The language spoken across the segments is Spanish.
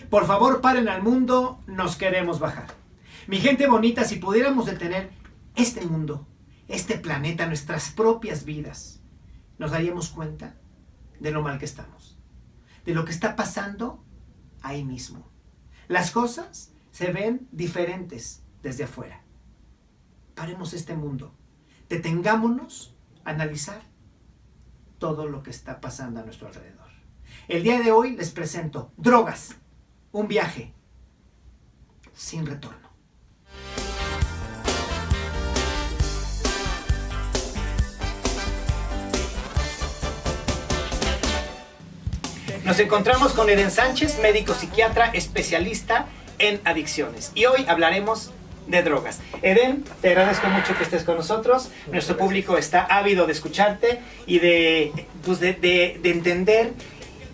Por favor, paren al mundo, nos queremos bajar. Mi gente bonita, si pudiéramos detener este mundo, este planeta, nuestras propias vidas, nos daríamos cuenta de lo mal que estamos, de lo que está pasando ahí mismo. Las cosas se ven diferentes desde afuera. Paremos este mundo, detengámonos a analizar todo lo que está pasando a nuestro alrededor. El día de hoy les presento Drogas, un viaje sin retorno. Nos encontramos con Eden Sánchez, médico psiquiatra especialista en adicciones. Y hoy hablaremos de drogas. Eden, te agradezco mucho que estés con nosotros. Nuestro público está ávido de escucharte y de entender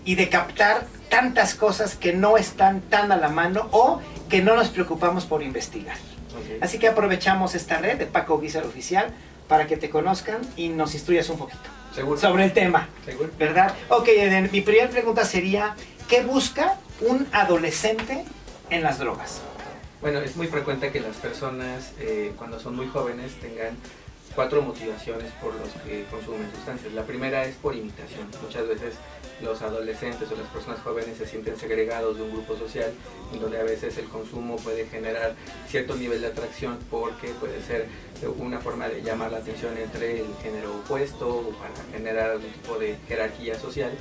y de captar tantas cosas que no están tan a la mano o que no nos preocupamos por investigar. Okay. Así que aprovechamos esta red de Paco Guizar Oficial para que te conozcan y nos instruyas un poquito. ¿Seguro? Sobre el tema. ¿Seguro? ¿Verdad? Ok, Eden, mi primera pregunta sería, ¿qué busca un adolescente en las drogas? Bueno, es muy frecuente que las personas cuando son muy jóvenes tengan 4 motivaciones por los que consumen sustancias. La primera es por imitación. Muchas veces los adolescentes o las personas jóvenes se sienten segregados de un grupo social, en donde a veces el consumo puede generar cierto nivel de atracción porque puede ser una forma de llamar la atención entre el género opuesto o para generar algún tipo de jerarquía social.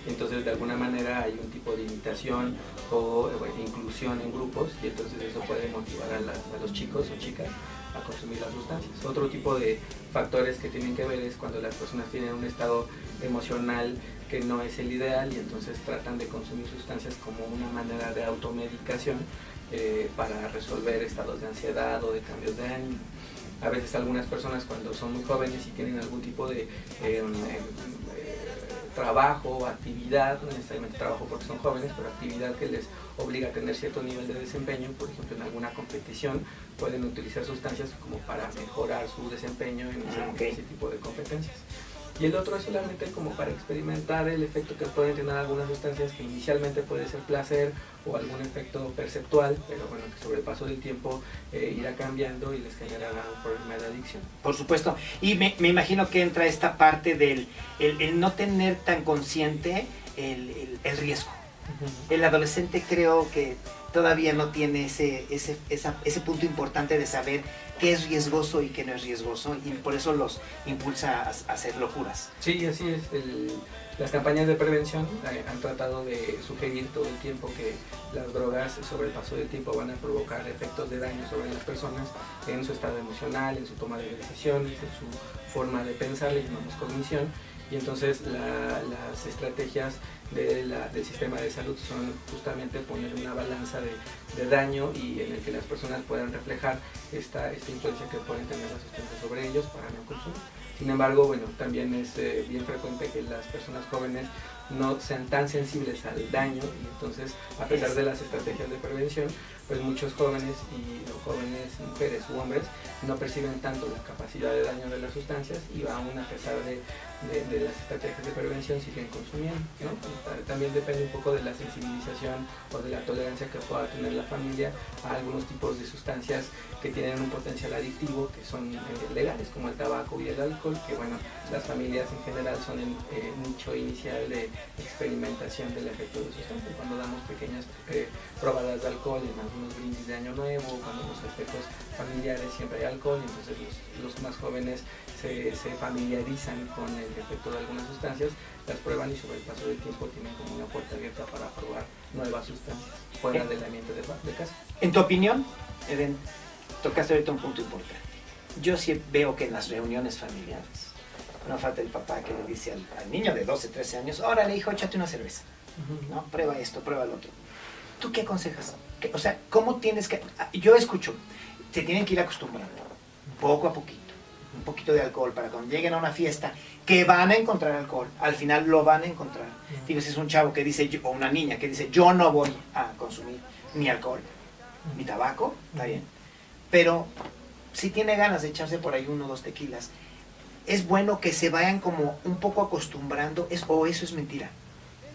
Entonces de alguna manera hay un tipo de imitación o inclusión en grupos y entonces eso puede motivar a los chicos o chicas a consumir las sustancias. Otro tipo de factores que tienen que ver es cuando las personas tienen un estado emocional que no es el ideal y entonces tratan de consumir sustancias como una manera de automedicación para resolver estados de ansiedad o de cambios de ánimo. A veces algunas personas cuando son muy jóvenes y tienen algún tipo de trabajo o actividad, no necesariamente trabajo porque son jóvenes, pero actividad que les obliga a tener cierto nivel de desempeño, por ejemplo en alguna competición, pueden utilizar sustancias como para mejorar su desempeño en ese tipo de competencias. Y el otro es solamente como para experimentar el efecto que pueden tener algunas sustancias que inicialmente puede ser placer o algún efecto perceptual, pero bueno, que sobre el paso del tiempo irá cambiando y les generará un problema de adicción. Por supuesto, y me imagino que entra esta parte del el no tener tan consciente el riesgo. El adolescente creo que todavía no tiene ese punto importante de saber qué es riesgoso y qué no es riesgoso y por eso los impulsa a hacer locuras. Sí, así es. Las campañas de prevención han tratado de sugerir todo el tiempo que las drogas sobre el paso del tiempo van a provocar efectos de daño sobre las personas en su estado emocional, en su toma de decisiones, en su forma de pensar, le llamamos cognición. Y entonces las estrategias del sistema de salud son justamente poner una balanza de daño y en el que las personas puedan reflejar esta influencia que pueden tener las sustancias sobre ellos para no consumir. Sin embargo, bueno, también es bien frecuente que las personas jóvenes no sean tan sensibles al daño y entonces a pesar de las estrategias de prevención, pues muchos jóvenes y jóvenes mujeres u hombres no perciben tanto la capacidad de daño de las sustancias y aún a pesar de las estrategias de prevención siguen consumiendo, ¿no? También depende un poco de la sensibilización o de la tolerancia que pueda tener la familia a algunos tipos de sustancias que tienen un potencial adictivo que son legales como el tabaco y el alcohol, que bueno, las familias en general son el nicho inicial de experimentación del efecto de sustancia. Cuando damos pequeñas probadas de alcohol en algunos brindis de año nuevo, cuando los festejos familiares siempre hay alcohol, entonces los más jóvenes se familiarizan con el efecto de algunas sustancias, las prueban y sobre el paso del tiempo tienen como una puerta abierta para probar nuevas sustancias fuera del ambiente de casa. En tu opinión, Eden, tocaste ahorita un punto importante. Yo sí veo que en las reuniones familiares no falta el papá que le dice al niño de 12, 13 años, órale hijo, échate una cerveza, ¿no? Prueba esto, prueba lo otro. ¿Tú qué aconsejas? O sea, ¿cómo tienes que...? Yo escucho, se tienen que ir acostumbrando, poco a poquito, un poquito de alcohol para cuando lleguen a una fiesta, que van a encontrar alcohol, al final lo van a encontrar. Digo, si es un chavo que dice, o una niña que dice, yo no voy a consumir ni alcohol, ni tabaco, está bien, pero si tiene ganas de echarse por ahí 1 o 2 tequilas, es bueno que se vayan como un poco acostumbrando, o eso es mentira.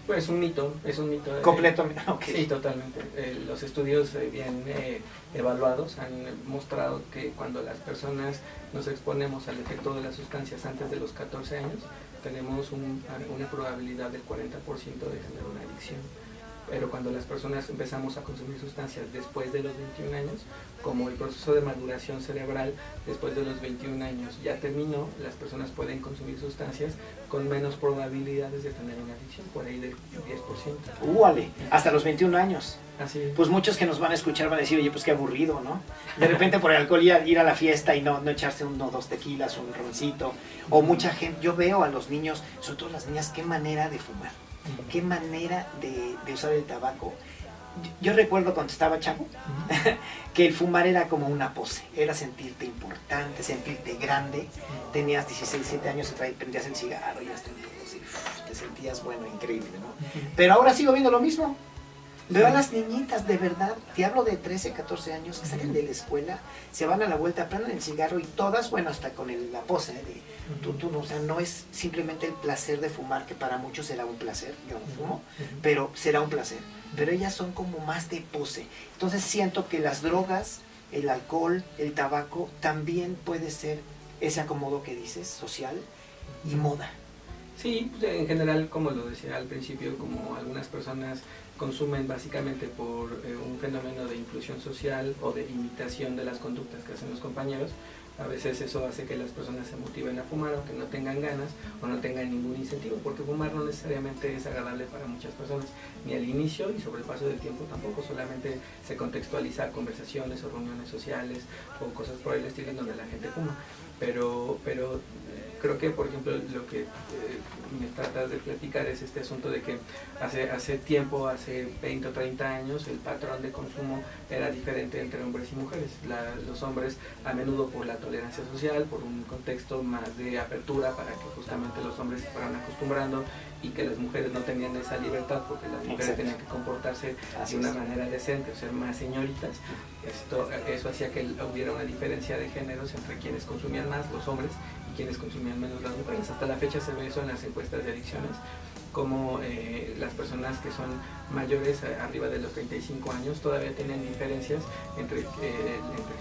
Pues un mito, es un mito. Completo, ok. Sí, totalmente. Los estudios bien evaluados han mostrado que cuando las personas nos exponemos al efecto de las sustancias antes de los 14 años, tenemos una probabilidad del 40% de tener una adicción. Pero cuando las personas empezamos a consumir sustancias después de los 21 años, como el proceso de maduración cerebral después de los 21 años ya terminó, las personas pueden consumir sustancias con menos probabilidades de tener una adicción, por ahí del 10%. ¡Úale! Hasta los 21 años. Así es. Pues muchos que nos van a escuchar van a decir, oye, pues qué aburrido, ¿no? De repente por el alcohol ir a la fiesta y no echarse 1 o 2 tequilas, un roncito. O mucha gente, yo veo a los niños, sobre todo las niñas, qué manera de fumar. Qué manera de usar el tabaco. Yo recuerdo cuando estaba chavo que el fumar era como una pose, era sentirte importante, sentirte grande. Tenías 16, 17 años y prendías el cigarro y te sentías, bueno, increíble, ¿no? Pero ahora sigo viendo lo mismo. Veo a las niñitas, de verdad, te hablo de 13, 14 años, que salen de la escuela, se van a la vuelta, prenden el cigarro y todas, bueno, hasta con la pose de tú no, o sea, no es simplemente el placer de fumar, que para muchos será un placer, yo no fumo, pero será un placer. Pero ellas son como más de pose. Entonces siento que las drogas, el alcohol, el tabaco, también puede ser ese acomodo que dices, social y moda. Sí, pues en general, como lo decía al principio, como algunas personas consumen básicamente por un fenómeno de inclusión social o de imitación de las conductas que hacen los compañeros, a veces eso hace que las personas se motiven a fumar aunque no tengan ganas o no tengan ningún incentivo, porque fumar no necesariamente es agradable para muchas personas, ni al inicio y sobre el paso del tiempo tampoco, solamente se contextualiza a conversaciones o reuniones sociales o cosas por el estilo en donde la gente fuma, pero creo que, por ejemplo, lo que me tratas de platicar es este asunto de que hace tiempo, hace 20 o 30 años, el patrón de consumo era diferente entre hombres y mujeres. Los hombres, a menudo por la tolerancia social, por un contexto más de apertura para que justamente los hombres se fueran acostumbrando y que las mujeres no tenían esa libertad porque las mujeres Exacto. tenían que comportarse de una manera decente o ser más señoritas. Eso hacía que hubiera una diferencia de géneros entre quienes consumían más, los hombres, y quienes consumían menos, las mujeres. Hasta la fecha se ve eso en las encuestas de adicciones, como las personas que son mayores, arriba de los 35 años, todavía tienen diferencias entre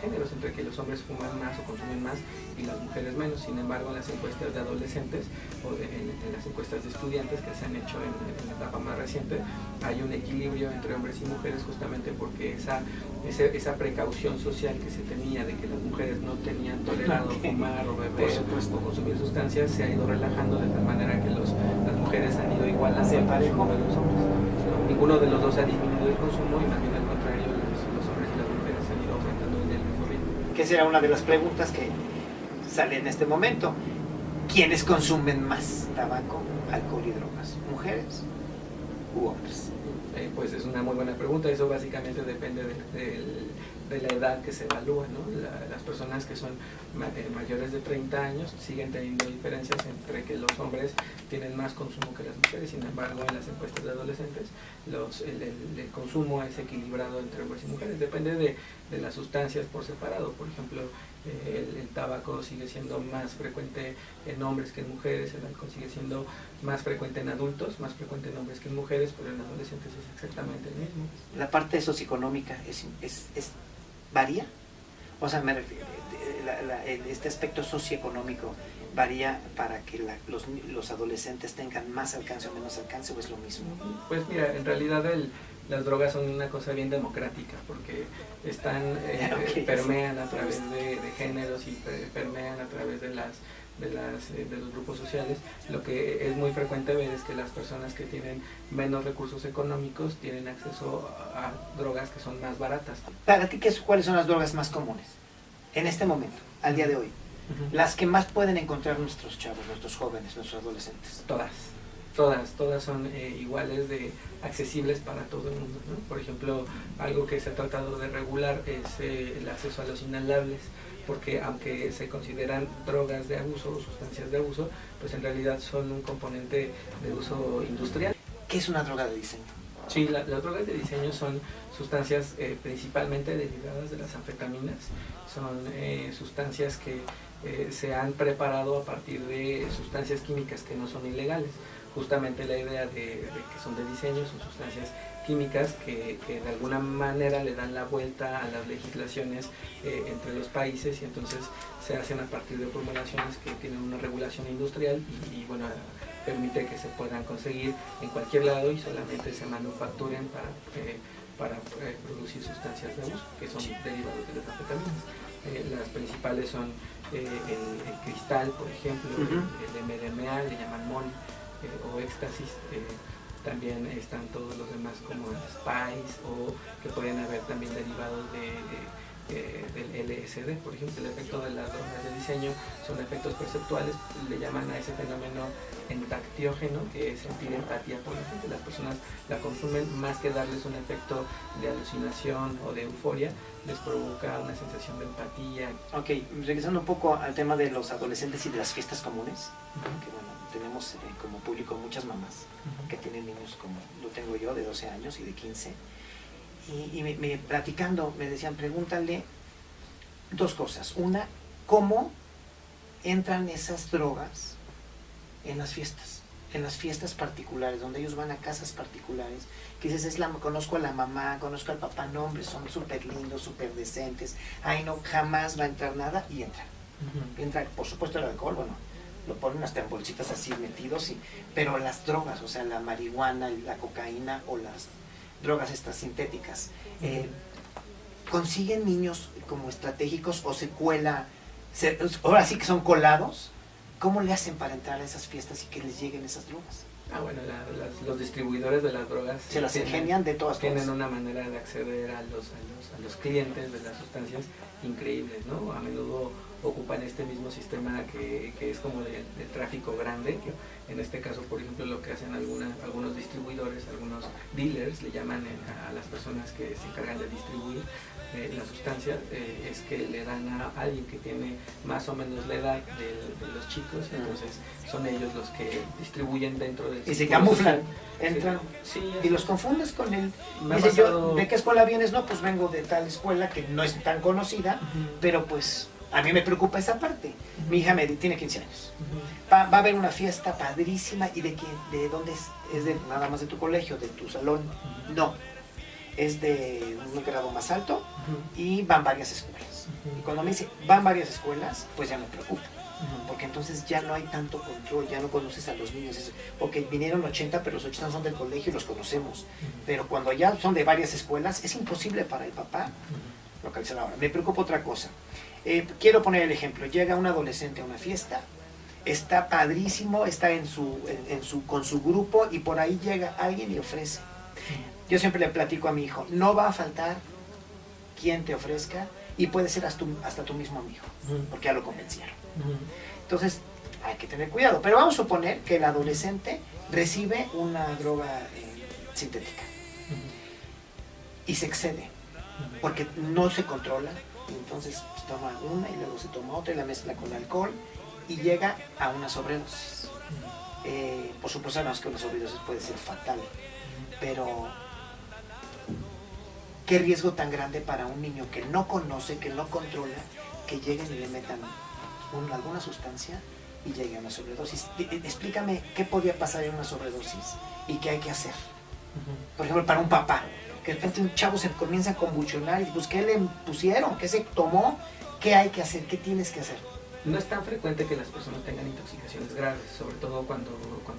géneros, entre que los hombres fuman más o consumen más y las mujeres menos. Sin embargo, en las encuestas de adolescentes o en las encuestas de estudiantes que se han hecho en la etapa más reciente, hay un equilibrio entre hombres y mujeres, justamente porque esa precaución social que se tenía de que las mujeres no tenían tolerado fumar o beber o consumir sustancias se ha ido relajando de tal manera que las mujeres han ido igualando el consumo de los hombres. Ninguno de los dos ha disminuido el consumo y más bien al contrario, los hombres y las mujeres han ido aumentando en el mismo ritmo. Que será una de las preguntas que sale en este momento. ¿Quiénes consumen más tabaco, alcohol y drogas? ¿Mujeres u hombres? Pues es una muy buena pregunta. Eso básicamente depende de la edad que se evalúa, ¿no? Las personas que son mayores de 30 años siguen teniendo diferencias entre que los hombres tienen más consumo que las mujeres. Sin embargo, en las encuestas de adolescentes el consumo es equilibrado entre hombres y mujeres. Depende de las sustancias por separado. Por ejemplo, el tabaco sigue siendo más frecuente en hombres que en mujeres, el alcohol sigue siendo más frecuente en adultos, más frecuente en hombres que en mujeres, pero en adolescentes es exactamente el mismo. La parte socioeconómica varía, o sea, me refiero, este aspecto socioeconómico varía para que los adolescentes tengan más alcance o menos alcance, o es lo mismo. Pues mira, en realidad las drogas son una cosa bien democrática porque permean a través de géneros y permean a través de los grupos sociales. Lo que es muy frecuente ver es que las personas que tienen menos recursos económicos tienen acceso a drogas que son más baratas. Para ti, ¿cuáles son las drogas más comunes en este momento, al día de hoy? Las que más pueden encontrar nuestros chavos, nuestros jóvenes, nuestros adolescentes. Todas son iguales de accesibles para todo el mundo, ¿no? Por ejemplo, algo que se ha tratado de regular es el acceso a los inhalables, porque aunque se consideran drogas de abuso o sustancias de abuso, pues en realidad son un componente de uso industrial. ¿Qué es una droga de diseño? Sí, las drogas de diseño son sustancias principalmente derivadas de las anfetaminas, son sustancias que se han preparado a partir de sustancias químicas que no son ilegales. justamente la idea de que son de diseño, son sustancias químicas que de alguna manera le dan la vuelta a las legislaciones entre los países, y entonces se hacen a partir de formulaciones que tienen una regulación industrial y bueno, permite que se puedan conseguir en cualquier lado y solamente se manufacturen para producir sustancias de uso, que son derivados de las anfetaminas. Las principales son el cristal, por ejemplo, el MDMA, le llaman MON, o éxtasis. También están todos los demás como el Spice, o que pueden haber también derivados del LSD, por ejemplo. El efecto de las drogas de diseño son efectos perceptuales, le llaman a ese fenómeno entactiógeno, que es sentir empatía por la gente. Las personas la consumen, más que darles un efecto de alucinación o de euforia, les provoca una sensación de empatía. Ok, regresando un poco al tema de los adolescentes y de las fiestas comunes, que bueno, tenemos como público muchas mamás que tienen niños como lo tengo yo, de 12 años y de 15, y me platicando me decían, pregúntale dos cosas. Una, ¿cómo entran esas drogas en las fiestas particulares, donde ellos van a casas particulares, que dices, conozco a la mamá, conozco al papá, no hombre, son súper lindos, súper decentes, ay no, jamás va a entrar nada, y entran. Entra, por supuesto, el alcohol, bueno, lo ponen hasta en bolsitas así metidos, pero las drogas, o sea, la marihuana, la cocaína o las drogas estas sintéticas, consiguen niños como estratégicos o se cuela, ahora sí que son colados. ¿Cómo le hacen para entrar a esas fiestas y que les lleguen esas drogas? Bueno, los distribuidores de las drogas se las ingenian de todas formas. Tienen una manera de acceder a los clientes de las sustancias increíbles, ¿no? A menudo ocupan este mismo sistema que es como de tráfico grande, que en este caso, por ejemplo, lo que hacen algunos distribuidores, algunos dealers, le llaman a las personas que se encargan de distribuir la sustancia, es que le dan a alguien que tiene más o menos la edad de los chicos, entonces son ellos los que distribuyen dentro del... Y se camuflan, entran, sí, y los confundes con él. Dice, yo, ¿de qué escuela vienes? No, pues vengo de tal escuela que no es tan conocida, pero pues a mí me preocupa esa parte. Mi hija tiene 15 años. Va a haber una fiesta padrísima. ¿Y de dónde es? ¿Es de nada más de tu colegio, de tu salón? No. Es de un grado más alto y van varias escuelas. Y cuando me dice, van varias escuelas, pues ya me preocupa. Porque entonces ya no hay tanto control, ya no conoces a los niños. Ok, vinieron 80, pero los 80 son del colegio y los conocemos. Pero cuando ya son de varias escuelas, es imposible para el papá localizar ahora. Me preocupa otra cosa. Quiero poner el ejemplo. Llega un adolescente a una fiesta, está padrísimo, está con su grupo, y por ahí llega alguien y ofrece. Yo siempre le platico a mi hijo, no va a faltar quien te ofrezca, y puede ser hasta tu mismo amigo, porque ya lo convencieron. Entonces hay que tener cuidado, pero vamos a suponer que el adolescente recibe una droga sintética y se excede, porque no se controla, y entonces toma una y luego se toma otra y la mezcla con alcohol y llega a una sobredosis. Por supuesto, sabemos que una sobredosis puede ser fatal, pero qué riesgo tan grande para un niño que no conoce, que no controla, que lleguen y le metan alguna sustancia y llegue a una sobredosis. Explícame qué podría pasar en una sobredosis y qué hay que hacer. Por ejemplo, para un papá, que de repente un chavo se comienza a convulsionar y pues ¿qué le pusieron? ¿Qué se tomó? ¿Qué hay que hacer? ¿Qué tienes que hacer? No es tan frecuente que las personas tengan intoxicaciones graves, sobre todo cuando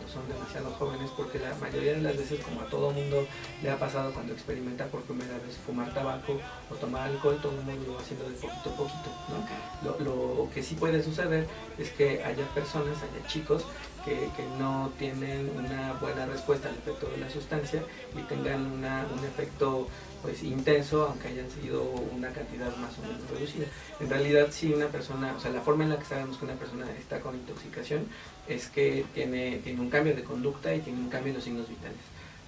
son demasiado jóvenes, porque la mayoría de las veces, como a todo mundo le ha pasado cuando experimenta por primera vez fumar tabaco o tomar alcohol, todo el mundo lo va haciendo de poquito a poquito, ¿no? Okay. Lo que sí puede suceder es que haya personas, haya chicos que no tienen una buena respuesta al efecto de la sustancia y tengan un efecto pues intenso, aunque hayan sido una cantidad más o menos reducida. En realidad, si una persona, o sea, la forma en la que sabemos que una persona está con intoxicación es que tiene un cambio de conducta y tiene un cambio en los signos vitales.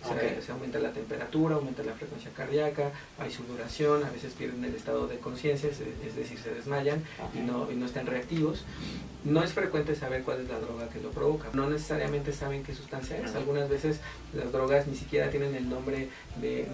O sea, se aumenta la temperatura, aumenta la frecuencia cardíaca, hay sudoración, a veces pierden el estado de conciencia, es decir, se desmayan y no están reactivos. No es frecuente saber cuál es la droga que lo provoca. No necesariamente saben qué sustancia es. Algunas veces las drogas ni siquiera tienen el nombre de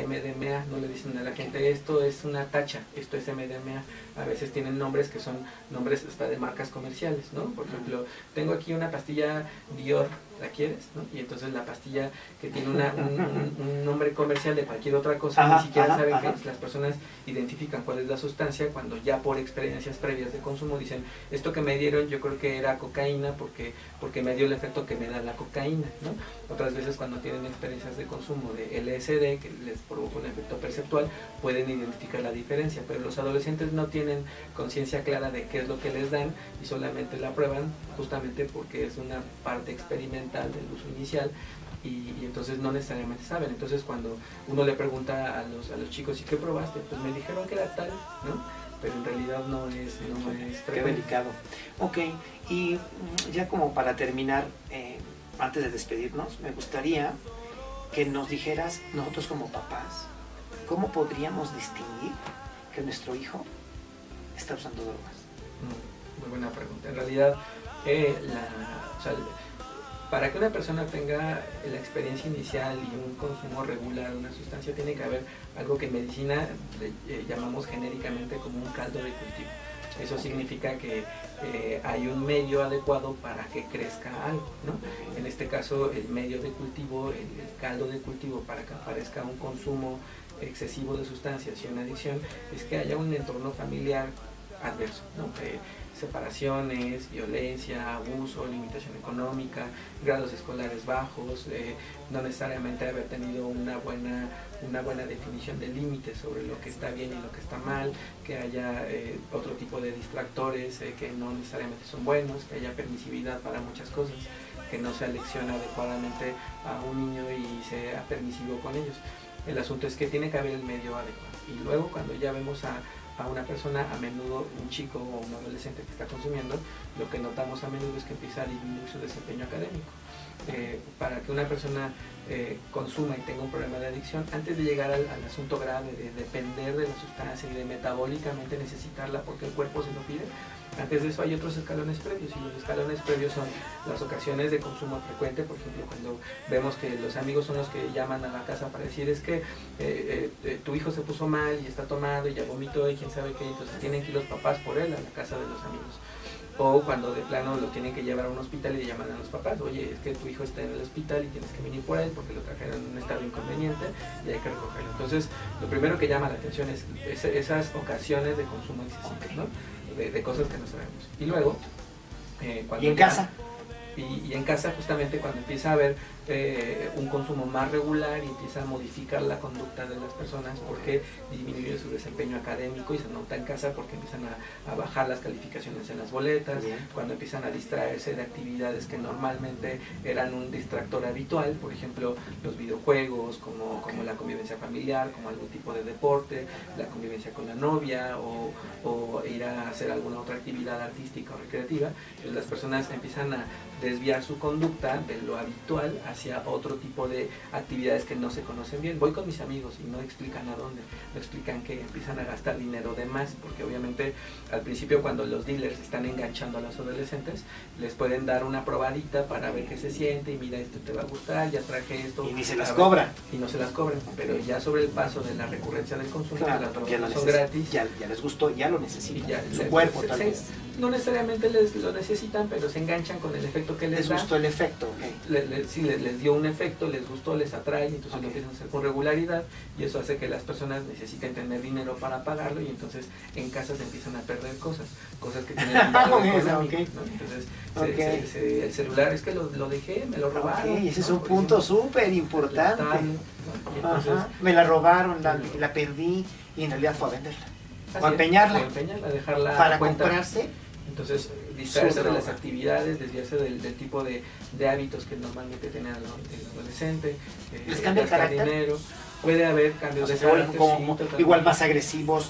MDMA, no le dicen a la gente, esto es una tacha, esto es MDMA. A veces tienen nombres que son nombres hasta de marcas comerciales, ¿no? Por ejemplo, tengo aquí una pastilla Dior, ¿la quieres? ¿No? Y entonces la pastilla que tiene un nombre comercial de cualquier otra cosa, ni siquiera saben que las personas identifican cuál es la sustancia cuando ya por experiencias previas de consumo dicen, esto que me dieron yo creo que era cocaína porque me dio el efecto que me da la cocaína, ¿no? Otras veces cuando tienen experiencias de consumo de LSD que les provoca un efecto perceptual, pueden identificar la diferencia, pero los adolescentes no tienen conciencia clara de qué es lo que les dan y solamente la prueban justamente porque es una parte experimental del uso inicial y entonces no necesariamente saben. Entonces cuando uno le pregunta a los chicos, ¿y qué probaste? Pues me dijeron que era tal, ¿no? Pero en realidad no es Qué delicado. Ok, y ya como para terminar, antes de despedirnos, me gustaría que nos dijeras, nosotros como papás, ¿cómo podríamos distinguir que nuestro hijo está usando drogas? Muy buena pregunta. En realidad, para que una persona tenga la experiencia inicial y un consumo regular de una sustancia, tiene que haber algo que en medicina llamamos genéricamente como un caldo de cultivo. Eso significa que hay un medio adecuado para que crezca algo, ¿no? En este caso, el medio de cultivo, el caldo de cultivo para que aparezca un consumo excesivo de sustancias y una adicción, es que haya un entorno familiar adverso, ¿no? Separaciones, violencia, abuso, limitación económica, grados escolares bajos, no necesariamente haber tenido una buena definición de límites sobre lo que está bien y lo que está mal, que haya otro tipo de distractores que no necesariamente son buenos, que haya permisividad para muchas cosas, que no se alecciona adecuadamente a un niño y sea permisivo con ellos. El asunto es que tiene que haber el medio adecuado. Y luego cuando ya vemos a una persona, a menudo un chico o un adolescente que está consumiendo, lo que notamos a menudo es que empieza a disminuir su desempeño académico. Para que una persona consuma y tenga un problema de adicción, antes de llegar al asunto grave de depender de la sustancia y de metabólicamente necesitarla porque el cuerpo se lo pide, antes de eso hay otros escalones previos, y los escalones previos son las ocasiones de consumo frecuente. Por ejemplo, cuando vemos que los amigos son los que llaman a la casa para decir es que tu hijo se puso mal y está tomado y ya vomitó y quién sabe qué, entonces tienen que ir los papás por él a la casa de los amigos. O cuando de plano lo tienen que llevar a un hospital y le llaman a los papás, oye, es que tu hijo está en el hospital y tienes que venir por él porque lo trajeron en un estado inconveniente y hay que recogerlo. Entonces, lo primero que llama la atención es esas ocasiones de consumo excesivo, ¿no? De cosas que no sabemos. Y luego, ¿Y en casa? Y en casa justamente cuando empieza a haber un consumo más regular y empieza a modificar la conducta de las personas porque disminuye su desempeño académico y se nota en casa porque empiezan a bajar las calificaciones en las boletas, cuando empiezan a distraerse de actividades que normalmente eran un distractor habitual, por ejemplo los videojuegos, como la convivencia familiar, como algún tipo de deporte, la convivencia con la novia o ir a hacer alguna otra actividad artística o recreativa, pues las personas empiezan a desviar su conducta de lo habitual hacia otro tipo de actividades que no se conocen bien. Voy con mis amigos y no explican a dónde, no explican que empiezan a gastar dinero de más, porque obviamente al principio cuando los dealers están enganchando a los adolescentes, les pueden dar una probadita para ver qué se siente y mira, esto te va a gustar, ya traje esto. Y ni se las cobran. Y no se las cobran, pero ya sobre el paso de la recurrencia del consumo, claro, las drogas son gratis. Ya les gustó, ya lo necesitan. Ya, su cuerpo tal vez. No necesariamente lo necesitan, pero se enganchan con el efecto que les da. Les gustó el efecto, okay. Sí, les dio un efecto, les gustó, les atrae, entonces lo empiezan a hacer con regularidad y eso hace que las personas necesiten tener dinero para pagarlo y entonces en casa se empiezan a perder cosas que tienen un valor económico, ¿no? Entonces el celular es que lo dejé, me lo robaron. Okay, ese es un punto súper importante. Entonces, me la robaron, la perdí y en realidad fue a venderla. O a empeñarla. Dejarla para comprarse. Entonces, distraerse de las actividades, desviarse del tipo de hábitos que normalmente tiene el adolescente, les cambia el carácter. Dinero. Puede haber cambios de carácter, como igual más agresivos,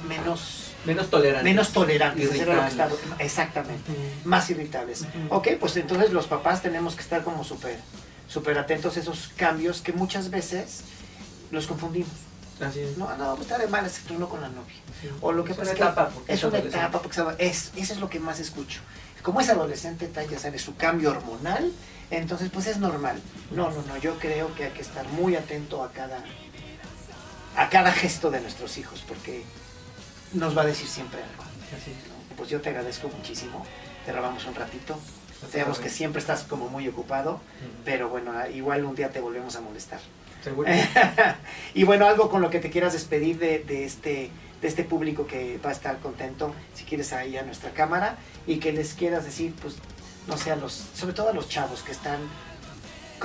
menos tolerantes. Exactamente, más irritables. Ok, pues entonces los papás tenemos que estar como súper atentos a esos cambios que muchas veces los confundimos. Así es. No, pues está de mal ese turno con la novia. Sí. O lo que pasa es una etapa, porque eso es lo que más escucho. Como es adolescente, ya sabes, su cambio hormonal, entonces pues es normal. No, yo creo que hay que estar muy atento a a cada gesto de nuestros hijos, porque nos va a decir siempre algo. Así. ¿No? Pues yo te agradezco muchísimo, te robamos un ratito. Sabemos que siempre estás como muy ocupado, pero bueno, igual un día te volvemos a molestar. Seguro. Y bueno, algo con lo que te quieras despedir de este público que va a estar contento, si quieres ahí a nuestra cámara, y que les quieras decir, pues, no sé, sobre todo a los chavos que están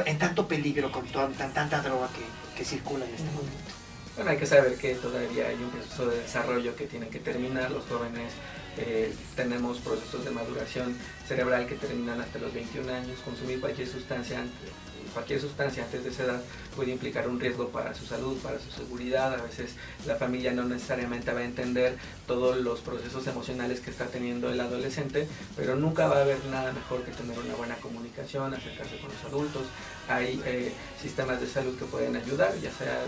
en tanto peligro con tanta droga que circula en este momento. Bueno, hay que saber que todavía hay un proceso de desarrollo que tiene que terminar. Los jóvenes tenemos procesos de maduración cerebral que terminan hasta los 21 años. Consumir cualquier sustancia antes de esa edad puede implicar un riesgo para su salud, para su seguridad. A veces la familia no necesariamente va a entender todos los procesos emocionales que está teniendo el adolescente, pero nunca va a haber nada mejor que tener una buena comunicación, acercarse con los adultos. Hay sistemas de salud que pueden ayudar, ya sea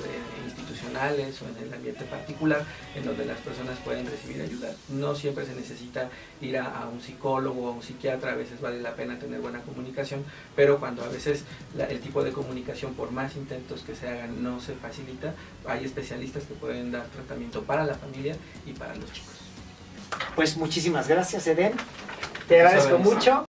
institucionales o en el ambiente particular, en donde las personas pueden recibir ayuda. No siempre se necesita ir a un psicólogo o a un psiquiatra, a veces vale la pena tener buena comunicación, pero cuando a veces el tipo de comunicación, por más intentos que se hagan, no se facilita, hay especialistas que pueden dar tratamiento para la familia y para los chicos. Pues muchísimas gracias, Eden. Te agradezco mucho